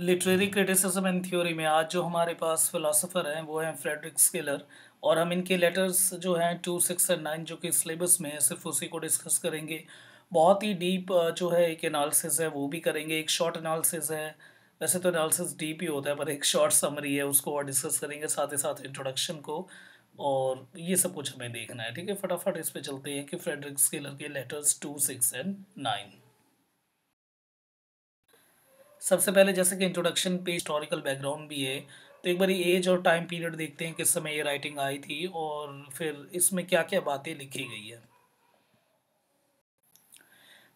Literary criticism and theory में आज जो हमारे पास फिलोसोफर हैं वो हैं फ्रेडरिक स्किलर। और हम इनके लेटर्स जो हैं 2, 6 और 9 जो कि सिलेबस में है सिर्फ उसी को डिस्कस करेंगे। बहुत ही डीप जो है एक एनालिसिस है वो भी करेंगे, एक शॉर्ट एनालिसिस है। वैसे तो एनालिसिस डीप ही होता है पर एक शॉर्ट समरी है उसको और डिस्कस करेंगे, साथ ही साथ इंट्रोडक्शन को। और ये सब कुछ हमें देखना है, ठीक है। फटाफट इस पे चलते हैं कि फ्रेडरिक स्किलर के लेटर्स 2, 6 एंड 9। सबसे पहले जैसे कि इंट्रोडक्शन पे हिस्टोरिकल बैकग्राउंड भी है, तो एक बार एज और टाइम पीरियड देखते हैं किस समय ये राइटिंग आई थी और फिर इसमें क्या क्या बातें लिखी गई है।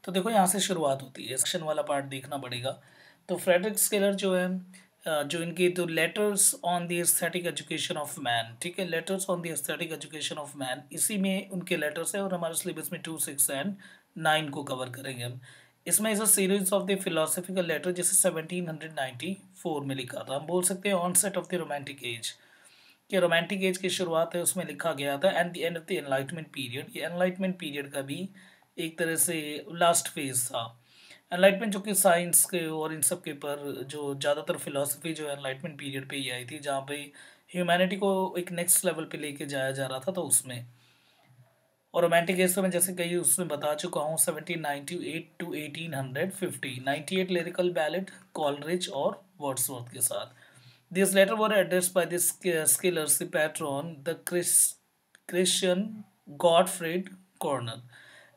तो देखो यहाँ से शुरुआत होती है, सेक्शन वाला पार्ट देखना पड़ेगा। तो फ्रेडरिक स्किलर जो है जो इनकी तो letters on the aesthetic education of man, ठीक है, letters on the aesthetic education of man, इसी में उनके लेटर्स है और हमारे सिलेबस में 2, 6 एंड 9 को कवर करेंगे हम। इसमें is a series of the philosophical letter जिसे 1794 में लिखा था। हम बोल सकते हैं onset of the romantic age, कि रोमांटिक एज की शुरुआत है उसमें लिखा गया था, and the end of the enlightenment period. ये एनलाइटमेंट पीरियड का भी एक तरह से लास्ट फेज था। एनलाइटमेंट जो कि साइंस के और इन सब के ऊपर जो ज़्यादातर फिलोसफी जो है एनलाइटमेंट पीरियड पे ही आई थी, जहाँ पे ह्यूमैनिटी को एक नेक्स्ट लेवल पे लेके जाया जा रहा था, तो उसमें। और रोमांटिक एज तो मैं जैसे कही उसमें बता चुका हूँ, 1798 टू 1850, 98 लिरिकल बैलेड कॉलरिज और वर्ड्सवर्थ के साथ। These letters were addressed by the Schiller's patron, the Christian Gottfried Corner,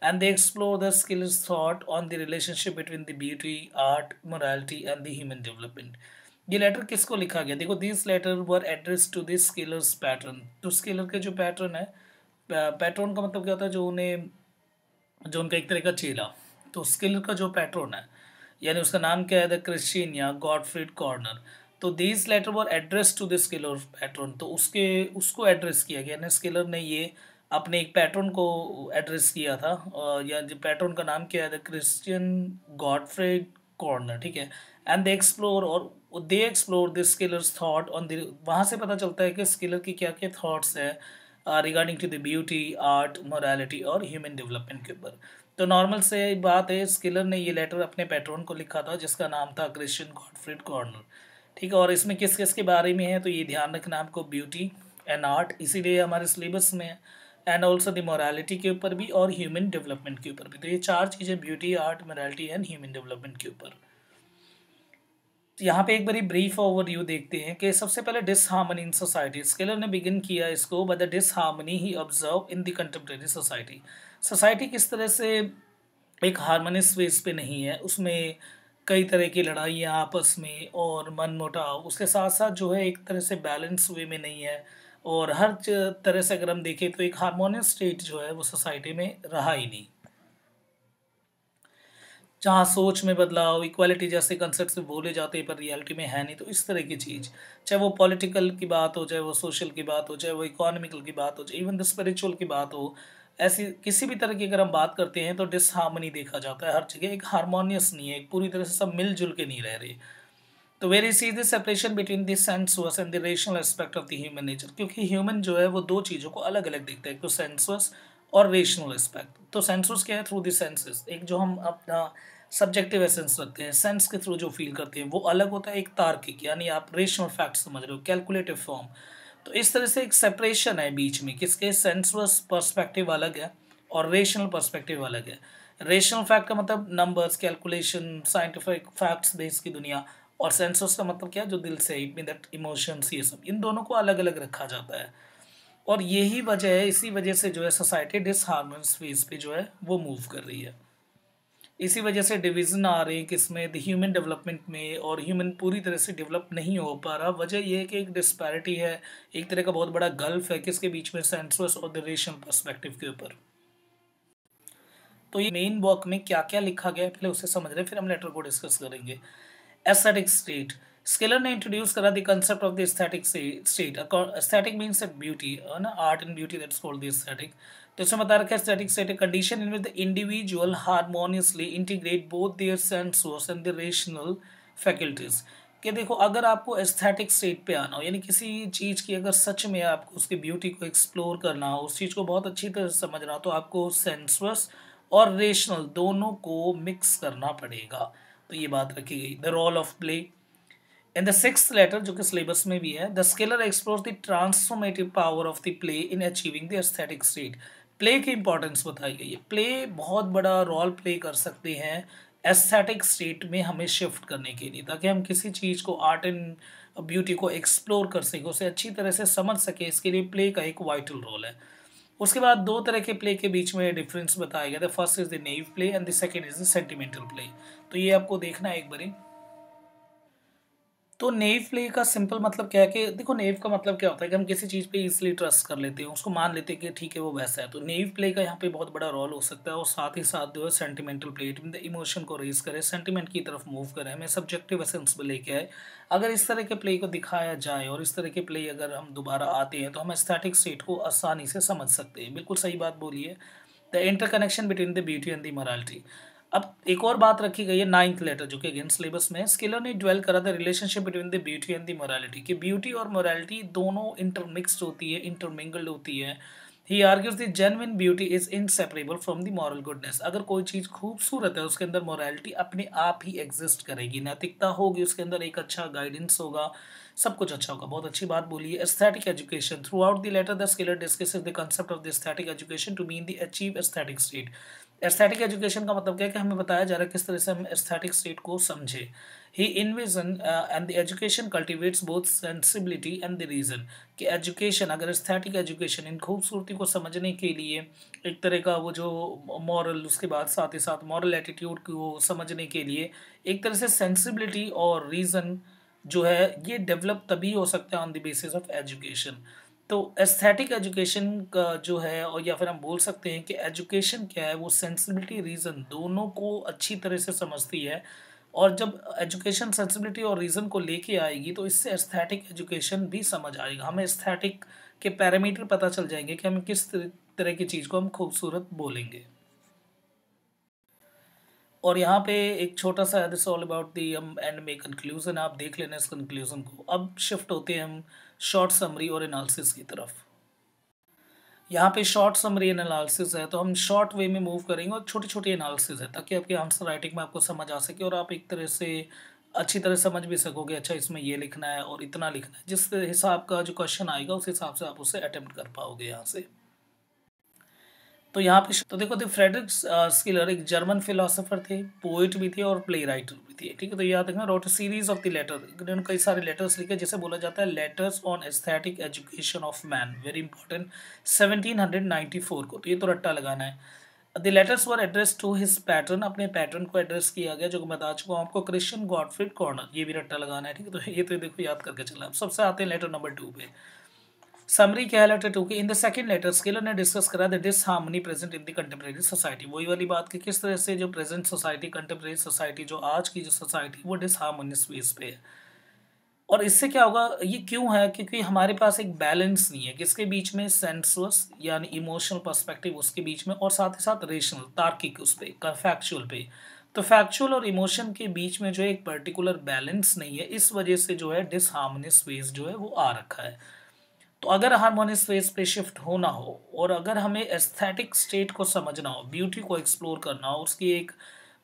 and they explore the Schiller's thought on the relationship between the beauty, art, morality, and the human development. ये letter किसको लिखा गया? देखो, these letters were addressed to the Schiller's patron. तो scalar के जो pattern है, pattern का मतलब क्या होता है? जो उन्हें, जो उनका एक तरह का चेला। तो स्किलर का जो पैट्रन है, यानी उसका नाम क्या है? द क्रिश्चियन या गॉडफ्रीड कॉर्नर। तो these letter were addressed to the Schiller patron, तो उसके उसको एड्रेस किया गया, यानी स्किलर ने ये अपने एक पैट्रन को एड्रेस किया था। या जो पैट्रन का नाम क्या है? द क्रिश्चियन गॉडफ्रीड कॉर्नर, ठीक है। एंड दे एक्सप्लोर, और they explore the Schiller's thought on the, वहाँ से पता चलता है कि स्किलर की क्या क्या थॉट्स हैं regarding to the beauty, art, morality और ह्यूमन डेवलपमेंट के ऊपर। तो नॉर्मल से बात है, स्किलर ने ये लेटर अपने पैट्रन को लिखा था जिसका नाम था क्रिश्चियन गॉडफ्रीड कॉर्नर, ठीक है। और इसमें किस किस के बारे में है? तो ये ध्यान रखना आपको, ब्यूटी एंड आर्ट, इसीलिए हमारे सिलेबस में है, एंड ऑल्सो द मोरालिटी के ऊपर भी और ह्यूमन डेवलपमेंट के ऊपर भी। तो ये चार चीज़ें, beauty, art, morality and human development के ऊपर। तो यहाँ पे एक बारी ब्रीफ ओवरव्यू देखते हैं कि सबसे पहले डिसहार्मनी इन सोसाइटी। स्किलर ने बिगिन किया इसको by the disharmony he observe in the contemporary society. Society किस तरह से एक हारमोनियस वेस पे नहीं है, उसमें कई तरह की लड़ाइयाँ आपस में और मन मुटाव, उसके साथ साथ जो है एक तरह से बैलेंस वे में नहीं है। और हर तरह से अगर हम देखें तो एक हारमोनियस स्टेट जो है वो सोसाइटी में रहा ही नहीं, जहाँ सोच में बदलाव, इक्वालिटी जैसे कंसेप्ट से बोले जाते हैं पर रियलिटी में है नहीं। तो इस तरह की चीज़, चाहे वो पॉलिटिकल की बात हो, चाहे वो सोशल की बात हो, चाहे वो इकोनॉमिकल की बात हो, चाहे इवन द स्पिरिचुअल की बात हो, ऐसी किसी भी तरह की अगर हम बात करते हैं तो डिसहार्मनी देखा जाता है हर जगह, एक हारमोनियस नहीं है, एक पूरी तरह से सब मिलजुल के नहीं रह रहे। तो where see the separation between the sensuous and the rational aspect of the human nature, क्योंकि ह्यूमन जो है वो दो चीज़ों को अलग अलग देखता है, एक तो सेंसुअस और रेशनल एस्पेक्ट। तो सेंसुअस क्या है? थ्रू द सेंसेस, एक जो हम अपना सब्जेक्टिव एसेंस रखते हैं, सेंस के थ्रू जो फील करते हैं वो अलग होता है, एक तार्किक, यानी आप रेशनल फैक्ट समझ रहे हो, कैलकुलेटिव फॉर्म। तो इस तरह से एक सेपरेशन है बीच में, किसके? सेंसुअस पर्सपेक्टिव अलग है और रेशनल पर्सपेक्टिव अलग है। रेशनल फैक्ट का मतलब numbers, calculation, scientific facts base की दुनिया, और सेंसस का मतलब क्या है? जो दिल से, इट मीन दैट इमोशंस, ये सब, इन दोनों को अलग अलग रखा जाता है। और यही वजह है, इसी वजह से जो है सोसाइटी डिसहार्मोनियस फेज पे जो है वो मूव कर रही है। इसी वजह से डिवीज़न आ रहे हैं किसमें? द ह्यूमन डेवलपमेंट में, और ह्यूमन पूरी तरह से डेवलप नहीं हो पा रहा। वजह यह है कि एक डिस्पैरिटी है, एक तरह का बहुत बड़ा गल्फ है किसके बीच में? सेंसुअस और द रेशनल पर्सपेक्टिव के ऊपर। तो ये मेन वर्क में क्या क्या लिखा गया है पहले उसे समझ रहे हैं, फिर हम लेटर को डिस्कस करेंगे। एस्थेटिक स्टेट, स्किलर ने इंट्रोड्यूस करा the concept of the aesthetic state. Aesthetic means beauty, है ना, art and beauty, that's called the aesthetic. तो इसमें बता रखा है aesthetic state, condition in which the individual harmoniously integrate both their sensuous and the rational faculties. कि देखो, अगर आपको एस्थेटिक स्टेट पे आना हो, यानी किसी चीज़ की अगर सच में आपको उसकी ब्यूटी को एक्सप्लोर करना हो, उस चीज़ को बहुत अच्छी तरह से समझना हो, तो आपको सेंसुअस और रेशनल दोनों को मिक्स करना पड़ेगा। तो ये बात रखी गई। The role of play, in the sixth letter जो कि सिलेबस में भी है, the Schiller explore the transformative power of the play in achieving the aesthetic state. Play की इंपॉर्टेंस बताई गई है। प्ले बहुत बड़ा रोल प्ले कर सकते हैं एस्थेटिक स्टेट में हमें शिफ्ट करने के लिए, ताकि हम किसी चीज़ को, आर्ट एंड ब्यूटी को एक्सप्लोर कर सकें, उसे अच्छी तरह से समझ सकें। इसके लिए प्ले का एक वाइटल रोल है। उसके बाद दो तरह के प्ले के बीच में डिफरेंस बताया गया था। First is the naive play and the second is the sentimental play. तो ये आपको देखना है एक बारी। तो नेव प्ले का सिंपल मतलब क्या है कि देखो, नेव का मतलब क्या होता है कि हम किसी चीज़ पे इजीली ट्रस्ट कर लेते हैं, उसको मान लेते हैं कि ठीक है वो वैसा है। तो नेव प्ले का यहाँ पे बहुत बड़ा रोल हो सकता है। और साथ ही साथ जो है सेंटिमेंटल प्ले, द इमोशन को रेज करे, सेंटिमेंट की तरफ मूव करे, हमें सब्जेक्टिव एसेंस में लेके आए। अगर इस तरह के प्ले को दिखाया जाए और इस तरह के प्ले अगर हम दोबारा आते हैं तो हम एस्थेटिक स्टेट को आसानी से समझ सकते हैं। बिल्कुल सही बात बोली है। The interconnection between the beauty and the morality. अब एक और बात रखी गई है नाइन्थ लेटर, जो कि अगेन सिलेबस में है। स्किलर ने ड्वेल करा था relationship between the beauty and the morality, कि ब्यूटी और मोरालिटी दोनों इंटरमिक्स्ड होती है, इंटरमिंगल्ड होती है। He argues the genuine beauty is inseparable from the moral goodness. अगर कोई चीज़ खूबसूरत है उसके अंदर मोरालिटी अपने आप ही एग्जिस्ट करेगी, नैतिकता होगी उसके अंदर, एक अच्छा गाइडेंस होगा, सब कुछ अच्छा होगा। बहुत अच्छी बात बोली है। Aesthetic education. Throughout the letter the Schiller discusses the concept of the aesthetic education to mean the achieve aesthetic state. Aesthetic education का मतलब क्या है कि हमें बताया जा रहा है किस तरह से हम एस्थेटिक स्टेट को समझे। He envision and the education cultivates both sensibility and the reason. कि एजुकेशन, अगर एस्थेटिक एजुकेशन इन खूबसूरती को समझने के लिए एक तरह का वो जो मॉरल, उसके बाद साथ ही साथ मॉरल एटीट्यूड को समझने के लिए एक तरह से सेंसिबिलिटी और रीज़न जो है ये डेवलप तभी हो सकता है on the basis of education. तो एस्थेटिक एजुकेशन का जो है, और या फिर हम बोल सकते हैं कि एजुकेशन क्या है, वो सेंसिबिलिटी रीज़न दोनों को अच्छी तरह से समझती है। और जब एजुकेशन सेंसिबिलिटी और रीज़न को लेके आएगी तो इससे एस्थेटिक एजुकेशन भी समझ आएगा। हमें एस्थेटिक के पैरामीटर पता चल जाएंगे कि हम किस तरह की चीज़ को हम खूबसूरत बोलेंगे। और यहाँ पे एक छोटा सा दिस ऑल अबाउट दी हम एंड में कंक्लूजन, आप देख लेना इस कंक्लूजन को। अब शिफ्ट होते हैं हम शॉर्ट समरी और एनालिसिस की तरफ। यहाँ पे शॉर्ट समरी एनालिसिस है, तो हम शॉर्ट वे में मूव करेंगे और छोटी छोटी एनालिसिस है, ताकि आपके आंसर राइटिंग में आपको समझ आ सके और आप एक तरह से अच्छी तरह समझ भी सकोगे, अच्छा इसमें ये लिखना है और इतना लिखना है। जिस हिसाब का जो क्वेश्चन आएगा उस हिसाब से आप उसे अटेम्प्ट कर पाओगे यहाँ से। तो यहाँ पे तो देखो, द फ्रेडरिक स्किलर एक जर्मन फिलोसोफर थे, पोइट भी थे और प्ले राइटर भी थे। ठीक है, तो याद रखना, wrote series of the letter, इन्होंने कई सारे लेटर्स लिखे, जैसे बोला जाता है letters on aesthetic education of man, very important, 1794 को। तो ये तो रट्टा लगाना है। The letters were addressed to his patron, अपने पैटर्न को एड्रेस किया गया, जो कि मैं बता चुका हूँ आपको, क्रिश्चियन गॉडफ्रीड कॉर्नर। ये भी रट्टा लगाना है। ठीक है, तो ये तो देखो याद करके चला। अब सबसे आते हैं लेटर नंबर 2 पे। समरी क्या है लेटर 2 की। In the second letter Schiller ने डिस्कस करा the disharmony present in the contemporary society. वही वाली बात कि किस तरह से जो प्रेजेंट सोसाइटी, कंटेम्प्रेरी सोसाइटी, जो आज की जो सोसाइटी, वो डिसहार्मोनियस बेस पे है। और इससे क्या होगा, ये क्यों है, क्योंकि हमारे पास एक बैलेंस नहीं है किसके बीच में, सेंसुअस यानी इमोशनल पर्सपेक्टिव उसके बीच में, और साथ ही साथ रेशनल, तार्किक उस पर, फैक्चुअल पे। तो फैक्चुअल और इमोशन के बीच में जो एक पर्टिकुलर बैलेंस नहीं है, इस वजह से जो है डिसहार्मोनियस फेज जो है वो आ रखा है। तो अगर हार्मोनियस फेज पे शिफ्ट होना हो और अगर हमें एस्थेटिक स्टेट को समझना हो, ब्यूटी को एक्सप्लोर करना हो,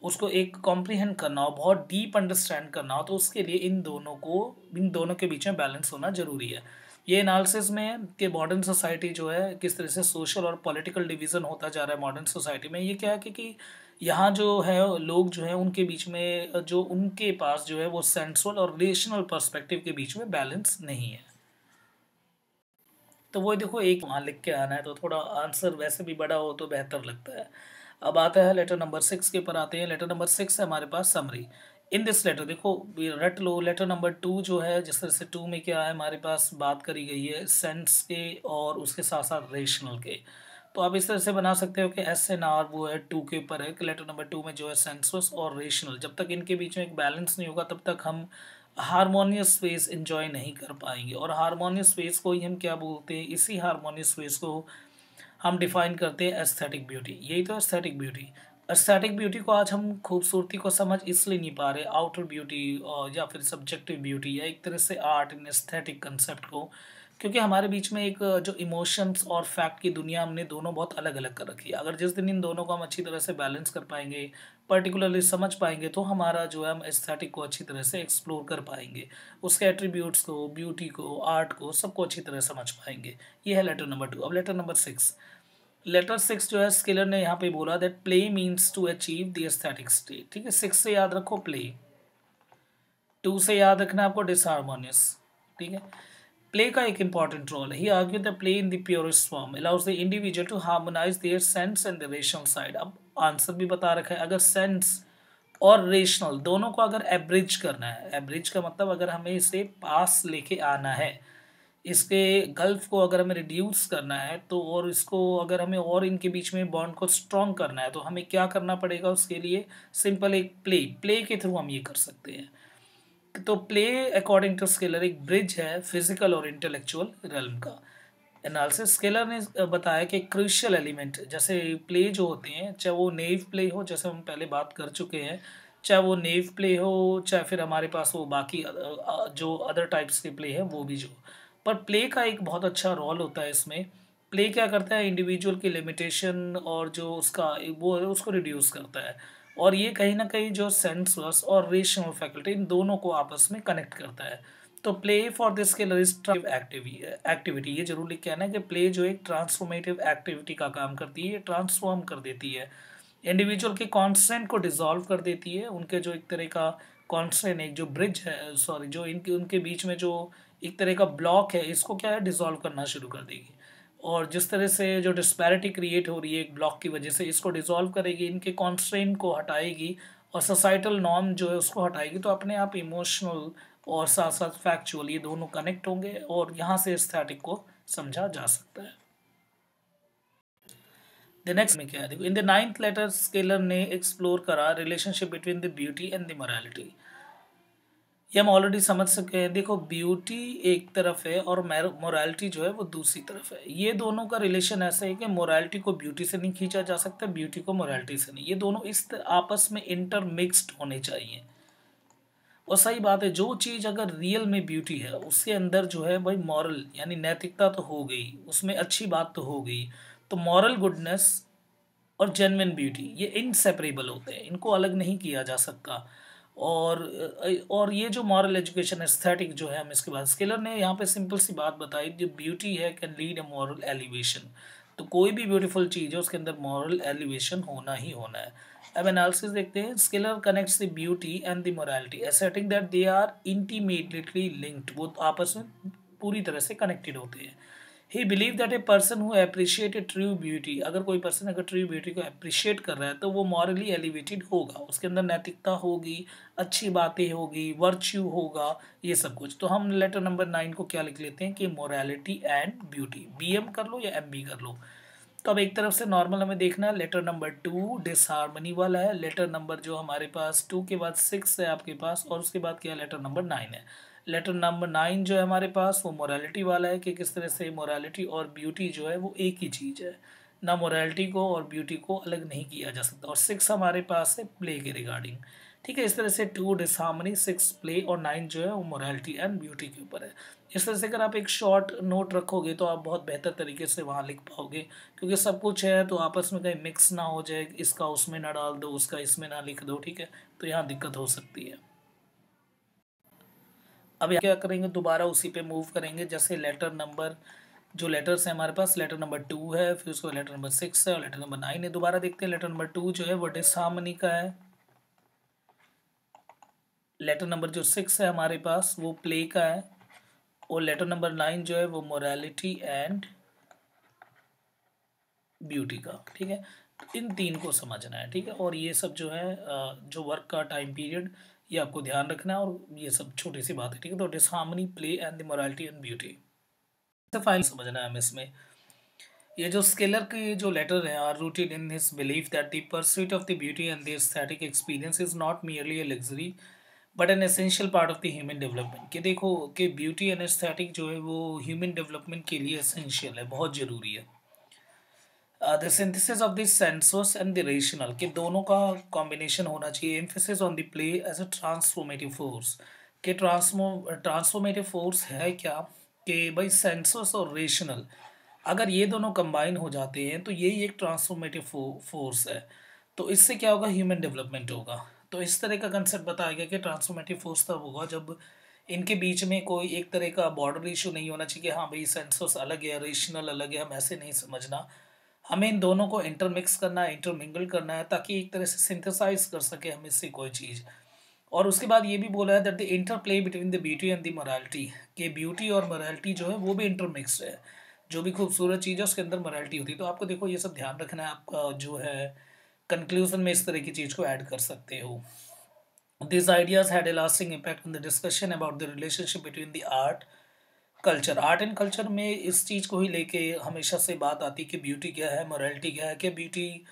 उसको एक कॉम्प्रिहेंड करना हो, बहुत डीप अंडरस्टैंड करना हो, तो उसके लिए इन दोनों के बीच में बैलेंस होना जरूरी है। ये एनालिसिस में है कि मॉडर्न सोसाइटी जो है किस तरह से सोशल और पॉलिटिकल डिवीज़न होता जा रहा है मॉडर्न सोसाइटी में। ये क्या है कि यहाँ जो है लोग जो है उनके बीच में, जो उनके पास जो है वो सेंसुअल और रिलेशनल पर्सपेक्टिव के बीच में बैलेंस नहीं है। तो वो देखो, एक वहाँ लिख के आना है, तो थोड़ा आंसर वैसे भी बड़ा हो तो बेहतर लगता है। अब आता है लेटर नंबर 6 के ऊपर आते हैं। लेटर नंबर 6 है हमारे पास समरी। इन दिस लेटर, देखो रट लो, लेटर नंबर 2 जो है, जिस तरह से 2 में क्या है हमारे पास बात करी गई है सेंस के और उसके साथ साथ रेशनल के। तो आप इस तरह से बना सकते हो कि एस एन आर वो है 2 के ऊपर है, कि लेटर नंबर 2 में जो है सेंसस और रेशनल, जब तक इनके बीच में एक बैलेंस नहीं होगा तब तक हम हारमोनियस फेस एंजॉय नहीं कर पाएंगे। और हारमोनियस फेस को ही हम क्या बोलते हैं, इसी हारमोनियस फेस को हम डिफाइन करते हैं एस्थेटिक ब्यूटी। यही तो एस्थेटिक ब्यूटी। एस्थेटिक ब्यूटी को आज हम खूबसूरती को समझ इसलिए नहीं पा रहे, आउटर ब्यूटी और या फिर सब्जेक्टिव ब्यूटी, या एक तरह से आर्ट इन एस्थेटिक कंसेप्ट को क्योंकि हमारे बीच में एक जो इमोशंस और फैक्ट की दुनिया हमने दोनों बहुत अलग अलग कर रखी है। अगर जिस दिन इन दोनों को हम अच्छी तरह से बैलेंस कर पाएंगे, पर्टिकुलरली समझ पाएंगे, तो हमारा जो है हम एस्थेटिक को अच्छी तरह से एक्सप्लोर कर पाएंगे, उसके एट्रीब्यूट्स को, ब्यूटी को, आर्ट को, सबको अच्छी तरह समझ पाएंगे। ये है लेटर नंबर 2। अब लेटर नंबर 6। लेटर 6 जो है स्किलर ने यहाँ पे बोला that play means to achieve the aesthetic state. ठीक है, 6 से याद रखो प्ले, 2 से याद रखना आपको डिसहार्मोनियस। ठीक है, प्ले का एक इंपॉर्टेंट रोल है। He argue the play in the purest form allows the individual to harmonize their sense and the rational side. अब आंसर भी बता रखा है, अगर सेंस और रेशनल दोनों को अगर एब्रिज करना है, एब्रिज का मतलब अगर हमें इसे पास लेके आना है, इसके गल्फ को अगर हमें रिड्यूस करना है, तो और इसको अगर हमें और इनके बीच में बॉन्ड को स्ट्रॉन्ग करना है, तो हमें क्या करना पड़ेगा उसके लिए? सिंपल एक प्ले के थ्रू हम ये कर सकते हैं। तो प्ले अकॉर्डिंग टू स्केलर एक ब्रिज है फिजिकल और इंटेलेक्चुअल रेल्म का। एनालिसिस स्केलर ने बताया कि क्रूशियल एलिमेंट जैसे प्ले जो होते हैं, चाहे वो नेव प्ले हो, जैसे हम पहले बात कर चुके हैं, चाहे वो नेव प्ले हो, चाहे फिर हमारे पास वो बाकी जो अदर टाइप्स के प्ले हैं वो भी, जो पर प्ले का एक बहुत अच्छा रोल होता है इसमें। प्ले क्या करता है? इंडिविजुअल की लिमिटेशन और जो उसका वो है उसको रिड्यूस करता है, और ये कहीं ना कहीं जो सेंसस और रेशनल फैकल्टी इन दोनों को आपस में कनेक्ट करता है। तो play for this scalar is activity. ये जरूर लिख के आना है कि प्ले जो एक ट्रांसफॉर्मेटिव एक्टिविटी का काम करती है, ये ट्रांसफॉर्म कर देती है, इंडिविजुअल के कॉन्स्टेंट को डिसॉल्व कर देती है। उनके जो एक तरह का कॉन्स्टेंट, एक जो ब्रिज है, सॉरी, जो इनके उनके बीच में जो एक तरह का ब्लॉक है, इसको क्या है? डिसॉल्व करना शुरू कर देगी। और जिस तरह से जो डिस्पैरिटी क्रिएट हो रही है एक ब्लॉक की वजह से, इसको डिसॉल्व करेगी, इनके कॉन्स्ट्रेंट को हटाएगी और सोसाइटल नॉर्म जो है उसको हटाएगी, तो अपने आप इमोशनल और साथ साथ फैक्चुअल ये दोनों कनेक्ट होंगे, और यहाँ से एस्थेटिक को समझा जा सकता है। द नेक्स्ट में क्या है, देखो, in the 9th letter Schiller ने एक्सप्लोर करा relationship between the beauty and the morality. ये हम ऑलरेडी समझ सके हैं। देखो, ब्यूटी एक तरफ है और मोरालिटी जो है वो दूसरी तरफ है। ये दोनों का रिलेशन ऐसा है कि मोरालिटी को ब्यूटी से नहीं खींचा जा सकता, ब्यूटी को मोरालिटी से नहीं। ये दोनों आपस में इंटरमिक्स्ड होने चाहिए। और सही बात है, जो चीज़ अगर रियल में ब्यूटी है, उसके अंदर जो है भाई मॉरल यानी नैतिकता तो हो गई, उसमें अच्छी बात तो हो गई। तो मॉरल गुडनेस और जेन्युइन ब्यूटी ये इनसेपरेबल होते हैं, इनको अलग नहीं किया जा सकता। और ये जो मॉरल एजुकेशन एस्थेटिक जो है, हम इसके बाद स्केलर ने यहाँ पे सिंपल सी बात बताई, जो ब्यूटी है can lead a moral elevation. तो कोई भी ब्यूटीफुल चीज़ है उसके अंदर मॉरल एलिवेशन होना ही होना है। अब एनालिसिस देखते हैं। Schiller connects the beauty and the morality asserting that they are intimately linked. वो आपस में पूरी तरह से कनेक्टेड होते हैं। He believe that a person who appreciate a true beauty, अगर कोई पर्सन अगर ट्रू ब्यूटी को अप्रिशिएट कर रहा है, तो वो मॉरली एलिवेटेड होगा, उसके अंदर नैतिकता होगी, अच्छी बातें होगी, वर्च्यू होगा, ये सब कुछ। तो हम लेटर नंबर 9 को क्या लिख लेते हैं कि मोरालिटी एंड ब्यूटी, BM कर लो या MB कर लो। तो अब एक तरफ से नॉर्मल हमें देखना है। लेटर नंबर 2 डिसहार्मनी वाला है। लेटर नंबर जो हमारे पास 2 के बाद 6 है आपके पास, और उसके बाद क्या है? लेटर नंबर 9 है। लेटर नंबर 9 जो है हमारे पास वो मोरालिटी वाला है, कि किस तरह से मोरालिटी और ब्यूटी जो है वो एक ही चीज़ है, ना मोरालिटी को और ब्यूटी को अलग नहीं किया जा सकता। और 6 हमारे पास है प्ले के रिगार्डिंग। ठीक है, इस तरह से 2 डिसहार्मनी, 6 प्ले और 9 जो है वो मोरालिटी एंड ब्यूटी के ऊपर है। इस तरह से अगर आप एक शॉर्ट नोट रखोगे तो आप बहुत बेहतर तरीके से वहाँ लिख पाओगे, क्योंकि सब कुछ है तो आपस में कहीं मिक्स ना हो जाए, इसका उसमें ना डाल दो, उसका इसमें ना लिख दो। ठीक है, तो यहाँ दिक्कत हो सकती है। अब क्या करेंगे, दोबारा उसी पे मूव करेंगे। जैसे लेटर नंबर, जो लेटर्स हैं हमारे पास, लेटर नंबर 2 है, फिर उसके बाद लेटर नंबर 6 है और लेटर नंबर 9 है। दोबारा देखते हैं। लेटर नंबर 2 जो है वो डिसहार्मनी का है। लेटर नंबर जो 6 है हमारे पास वो प्ले का है, और लेटर नंबर 9 जो है वो मोरालिटी एंड ब्यूटी का। ठीक है, तो इन तीन को समझना है। ठीक है, और ये सब जो है जो वर्क का टाइम पीरियड, ये आपको ध्यान रखना है, और ये सब छोटी सी बात है। ठीक है, तो disharmony, play and the morality and beauty file समझना है हमें इसमें। ये जो स्केलर के जो लेटर हैं are rooted in his belief that the pursuit of the beauty and the aesthetic experience is not merely a luxury but an essential part of the human development. कि देखो कि ब्यूटी एंड एस्थेटिक जो है वो human development के लिए essential है, बहुत ज़रूरी है। The synthesis of the senses and the rational, के दोनों का कॉम्बिनेशन होना चाहिए। Emphasis on the play as a transformative force, के ट्रांसफॉर्मेटिव फोर्स है क्या? कि भाई सेंसस और रेशनल अगर ये दोनों कंबाइन हो जाते हैं तो यही एक ट्रांसफॉर्मेटिव फोर्स है। तो इससे क्या होगा, ह्यूमन डेवलपमेंट होगा। तो इस तरह का कंसेप्ट बताया गया कि ट्रांसफॉर्मेटिव फोर्स तब होगा जब इनके बीच में कोई एक तरह का बॉर्डर इशू नहीं होना चाहिए कि हाँ भाई सेंसस अलग है रेशनल अलग है, हम ऐसे नहीं समझना। हमें इन दोनों को इंटरमिक्स करना है, इंटरमिंगल करना है, ताकि एक तरह से सिंथेसाइज कर सके हम इससे कोई चीज़। और उसके बाद ये भी बोला है that the interplay between the beauty and the morality, कि ब्यूटी और मोरालिटी जो है वो भी इंटरमिक्स्ड है। जो भी खूबसूरत चीज़ है उसके अंदर मोरालिटी होती है। तो आपको देखो ये सब ध्यान रखना है, आपका जो है कंक्लूजन में इस तरह की चीज़ को ऐड कर सकते हो। These ideas had a lasting impact on the discussion about the relationship between the art and culture में इस चीज़ को ही लेके हमेशा से बात आती कि ब्यूटी क्या है, मोरालिटी क्या है, क्या ब्यूटी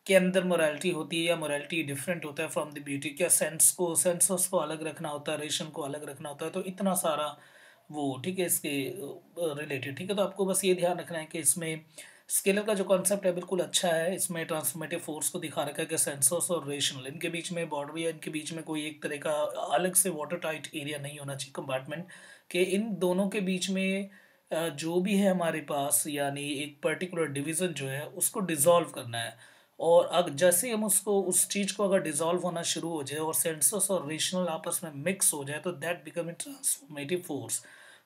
के अंदर मोरालिटी होती है या मोरालिटी डिफरेंट होता है फ्रॉम द ब्यूटी, क्या सेंसस को अलग रखना होता है, रेशन को अलग रखना होता है। तो इतना सारा वो ठीक है इसके रिलेटेड। ठीक है, तो आपको बस ये ध्यान रखना है कि इसमें स्केलर का जो कॉन्सेप्ट है बिल्कुल अच्छा है। इसमें ट्रांसफॉर्मेटिव फोर्स को दिखा रखा है कि सेंसस और रेशनल इनके बीच में बॉर्डर या इनके बीच में कोई एक तरह का अलग से वाटर टाइट एरिया नहीं होना चाहिए, कंपार्टमेंट, कि इन दोनों के बीच में जो भी है हमारे पास यानी एक पर्टिकुलर डिवीज़न जो है उसको डिज़ोल्व करना है। और अगर जैसे ही हम उसको उस चीज़ को अगर डिज़ोल्व होना शुरू हो जाए और सेंसस और रेशनल आपस में मिक्स हो जाए तो that become a transformative force.